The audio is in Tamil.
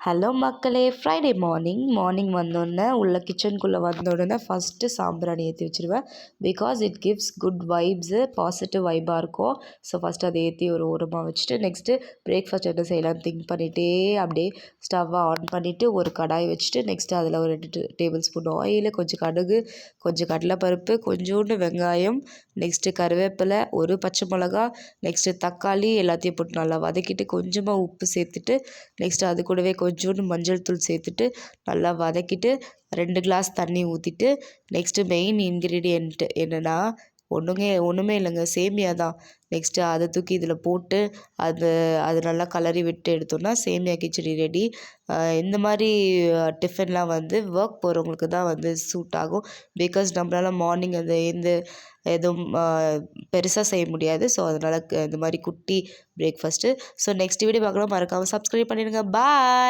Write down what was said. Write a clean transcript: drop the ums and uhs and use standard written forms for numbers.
ஹலோ மக்களே, ஃப்ரைடே மார்னிங் வந்தோடனே கிச்சனுக்குள்ளே வந்தோடனே ஃபஸ்ட்டு சாம்பிராணி ஏற்றி வச்சுருவேன். Because it gives good vibes, positive வைப்பாக இருக்கும். ஸோ ஃபஸ்ட்டு அதை ஏற்றி ஒரு ஓரமாக வச்சுட்டு நெக்ஸ்ட்டு பிரேக்ஃபாஸ்ட் என்ன செய்யலாம்னு திங்க் பண்ணிகிட்டே அப்படியே ஸ்டவ்வை ஆன் பண்ணிவிட்டு ஒரு கடாய் வச்சுட்டு நெக்ஸ்ட்டு அதில் ஒரு 2 டேபிள் ஸ்பூன் ஆயில், கொஞ்சம் கடுகு, கொஞ்சம் கடலைப்பருப்பு, கொஞ்சோண்டு வெங்காயம், நெக்ஸ்ட்டு கருவேப்பிலை, ஒரு பச்சை மிளகா, நெக்ஸ்ட்டு தக்காளி எல்லாத்தையும் போட்டு நல்லா வதக்கிட்டு கொஞ்சமாக உப்பு சேர்த்துட்டு நெக்ஸ்ட்டு அது கூடவே கொஞ்சோண்டு மஞ்சள் தூள் சேர்த்துட்டு நல்லா வதக்கிட்டு 2 கிளாஸ் தண்ணி ஊற்றிட்டு நெக்ஸ்ட்டு மெயின் இன்க்ரீடியன்ட் என்னென்னா ஒன்றுமே இல்லைங்க, சேமியா தான். நெக்ஸ்ட்டு அதை தூக்கி இதில் போட்டு அது நல்லா கலரி விட்டு எடுத்தோன்னா சேமியா கிச்சடி ரெடி. இந்த மாதிரி டிஃபன்லாம் ஒர்க் போகிறவங்களுக்கு தான் சூட் ஆகும். பிகாஸ் நம்மளால் மார்னிங் எதுவும் பெருசாக செய்ய முடியாது. ஸோ அதனால் இந்த மாதிரி குட்டி பிரேக்ஃபாஸ்ட்டு. ஸோ நெக்ஸ்ட் வீடியோ பார்க்கலாம், மறக்காமல் சப்ஸ்கிரைப் பண்ணிடுங்க. பாய்.